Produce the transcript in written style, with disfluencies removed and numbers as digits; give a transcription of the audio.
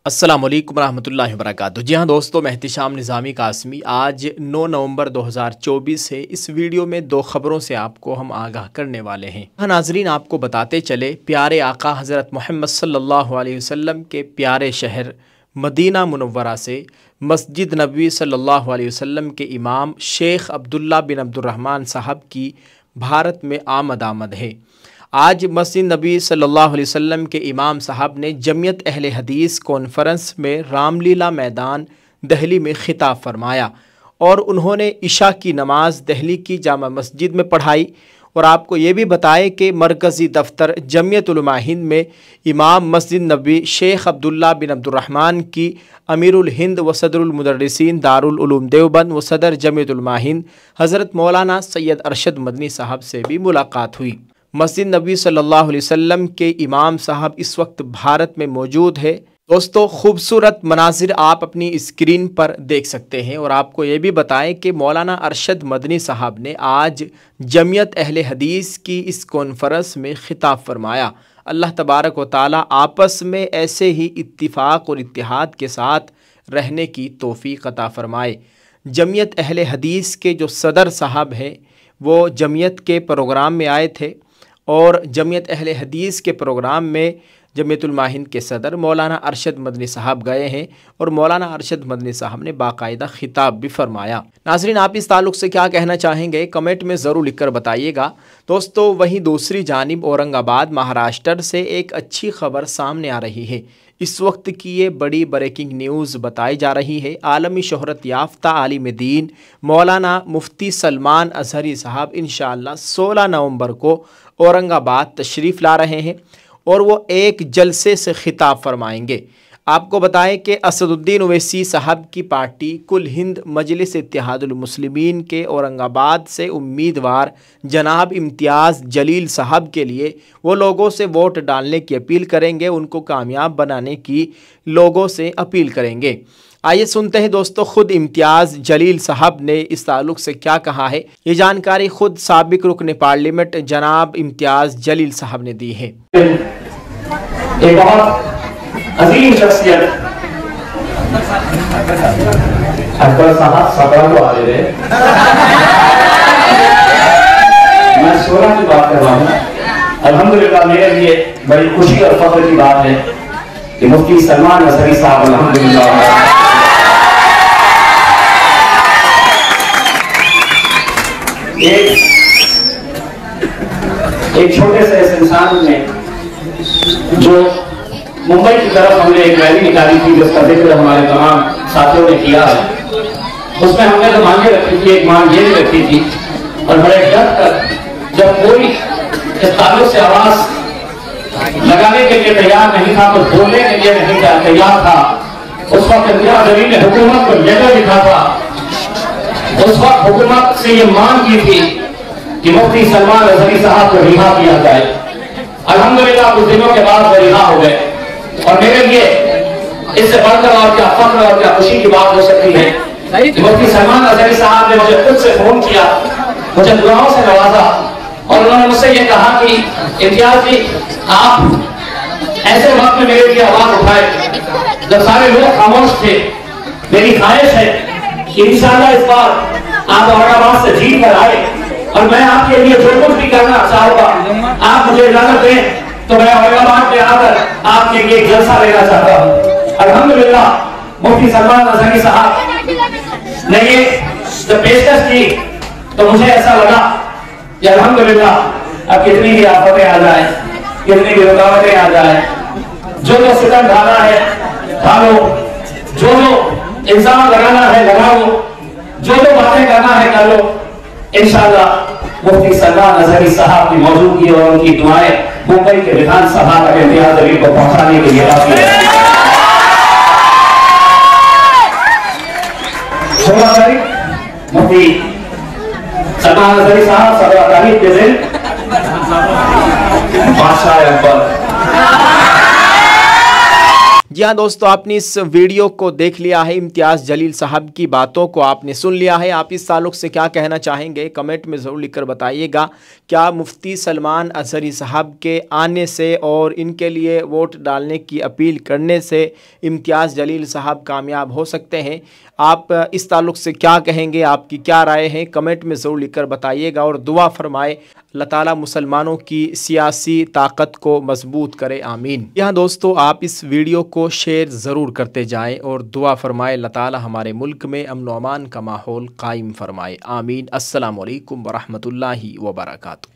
अस्सलामु अलैकुम रहमतुल्लाहि व बरकातुहू। जी हाँ दोस्तों, मैं एहतिशाम निज़ामी कासमी आज 9 नवंबर 2024 है। इस वीडियो में दो ख़बरों से आपको हम आगाह करने वाले हैं। हाँ नाजरीन, आपको बताते चले प्यारे आका हज़रत मोहम्मद सल्लल्लाहु अलैहि वसल्लम के प्यारे शहर मदीना मुनव्वरा से मस्जिद नबवी सल्लल्लाहु अलैहि वसल्लम के इमाम शेख अब्दुल्ला बिन अब्दुर्रहमान साहब की भारत में आमद है। आज मस्जिद नबी सल्लल्लाहु अलैहि वसल्लम के इमाम साहब ने जमियत अहले हदीस कॉन्फ्रेंस में रामलीला मैदान दिल्ली में खिताब फरमाया और उन्होंने इशा की नमाज दिल्ली की जामा मस्जिद में पढ़ाई। और आपको ये भी बताएं कि मरकज़ी दफ्तर जमियत उलमा हिंद में इमाम मस्जिद नबी शेख अब्दुल्ला बिन अब्दुर्रहमान की अमीरुल हिंद व सदरुल मुदर्रिसीन दारुल उलूम देवबंद व सदर जमियत उलमा हिंद हज़रत मौलाना सैयद अरशद मदनी साहब से भी मुलाकात हुई। मस्जिद नबी सल्लल्लाहु अलैहि वसल्लम के इमाम साहब इस वक्त भारत में मौजूद है। दोस्तों, खूबसूरत मनाजिर आप अपनी स्क्रीन पर देख सकते हैं। और आपको ये भी बताएं कि मौलाना अरशद मदनी साहब ने आज जमियत अहले हदीस की इस कॉन्फ्रेंस में खिताब फरमाया। अल्लाह तबारक व तआला आपस में ऐसे ही इत्तिफाक और इत्तिहाद के साथ रहने की तौफीक अता फरमाए। जमियत अहले हदीस के जो सदर साहब हैं वो जमियत के प्रोग्राम में आए थे और जमियत अहले हदीस के प्रोग्राम में जमियत उलमा हिंद के सदर मौलाना अरशद मदनी साहब गए हैं और मौलाना अरशद मदनी साहब ने बाकायदा खिताब भी फरमाया। नाज़रीन, आप इस ताल्लुक़ से क्या कहना चाहेंगे कमेंट में ज़रूर लिखकर बताइएगा। दोस्तों, वहीं दूसरी जानिब औरंगाबाद महाराष्ट्र से एक अच्छी खबर सामने आ रही है। इस वक्त की ये बड़ी ब्रेकिंग न्यूज़ बताई जा रही है। आलमी शोहरत याफ्ता आलिम दीन मौलाना मुफ्ती सलमान अज़हरी साहब इंशाअल्लाह 16 नवंबर को औरंगाबाद तशरीफ़ ला रहे हैं और वो एक जलसे से खिताब फरमाएंगे। आपको बताएं कि असदुद्दीन ओवैसी साहब की पार्टी कुल हिंद मजलिस इत्तेहादुल मुस्लिमीन के औरंगाबाद से उम्मीदवार जनाब इम्तियाज़ जलील साहब के लिए वो लोगों से वोट डालने की अपील करेंगे, उनको कामयाब बनाने की लोगों से अपील करेंगे। आइए सुनते हैं दोस्तों खुद इम्तियाज़ जलील साहब ने इस ताल्लुक़ से क्या कहा है। ये जानकारी खुद साबिक रुकन पार्लियामेंट जनाब इम्तियाज़ जलील साहब ने दी है। एक बहुत अजीम शख्सियत अकबर साहब सब्र को आ रहे थे। मैं 16 की बात कर रहा हूँ। अल्हम्दुलिल्लाह मेरे लिए बड़ी खुशी और फख्र की बात है कि मुफ्ती सलमान अज़हरी साहब अल्हम्दुलिल्लाह एक छोटे से इस इंसान में जो मुंबई की तरफ हमने एक रैली निकाली थी जिसका जिक्र हमारे तमाम साथियों ने किया है, उसमें हमने तो मांगे रखी थी, एक मांग ये भी रखी थी और बड़े डर कर जब कोई इस ताल्लुक से आवाज लगाने के लिए तैयार नहीं था, तो बोलने के लिए नहीं तैयार था, उस वक्त इंदिरा जलील ने हुकूमत को लेटर लिखा था। उस वक्त हुकूमत से ये मांग की थी कि मुफ्ती सलमान अज़हरी साहब को रिहा किया जाए। अल्हम्दुलिल्लाह कुछ दिनों के बाद वो रिहा हो गए और मेरे लिए इससे बढ़कर और क्या फख्र और क्या खुशी की बात हो सकती है कि मुफ्ती सलमान अज़हरी साहब ने मुझे खुद से फोन किया, मुझे दुआओं से नवाजा और उन्होंने मुझसे ये कहा कि इम्तियाज़ जी, आप ऐसे वक्त में मेरे लिए आवाज उठाए जब सारे लोग खामोश थे। मेरी ख्वाहिश है कि इंशाअल्लाह इस बार आप औरंगाबाद से जीत कर आए और मैं आपके लिए जो कुछ भी करना चाहूंगा, आप मुझे इजाजत दें तो मैं औरंगाबाद में आकर आपके लिए एक जलसा लेना चाहता हूँ। अल्हम्दुलिल्लाह मुफ्ती सलमान अज़हरी साहब ने ये जब पेशकश की तो मुझे ऐसा लगा कि अल्हम्दुलिल्लाह अब कितनी भी आफतें आ जाए, कितनी भी रुकावटें आ जाए, जो सितम ढाना है ढालो, जो इल्जाम लगाना है लगाओ, जो बातें करना है कर लो। इंशाअल्लाह मुफ्ती सलमान अज़हरी साहब की मौजूदगी और उनकी दुआएं मुंबई के विधानसभा तक इम्तियाज़ जलील को पहुंचाने के लिए काफी है। 16 तारीख मुफ्ती सलमान अज़हरी साहब 17 तारीख के दिन बादशाह अकबर। जी हाँ दोस्तों, आपने इस वीडियो को देख लिया है। इम्तियाज़ जलील साहब की बातों को आपने सुन लिया है। आप इस ताल्लुक़ से क्या कहना चाहेंगे, कमेंट में ज़रूर लिखकर बताइएगा। क्या मुफ्ती सलमान अज़हरी साहब के आने से और इनके लिए वोट डालने की अपील करने से इम्तियाज़ जलील साहब कामयाब हो सकते हैं? आप इस ताल्लुक़ से क्या कहेंगे, आपकी क्या राय है, कमेंट में ज़रूर लिखकर बताइएगा। और दुआ फरमाए अल्लाह ताला मुसलमानों की सियासी ताकत को मजबूत करे, आमीन। यहाँ दोस्तों, आप इस वीडियो को शेयर ज़रूर करते जाएं और दुआ फरमाए अल्लाह ताला हमारे मुल्क में अमन व अमान का माहौल कायम फरमाए, आमीन। अस्सलामु अलैकुम व रहमतुल्लाहि व बरकातुहू।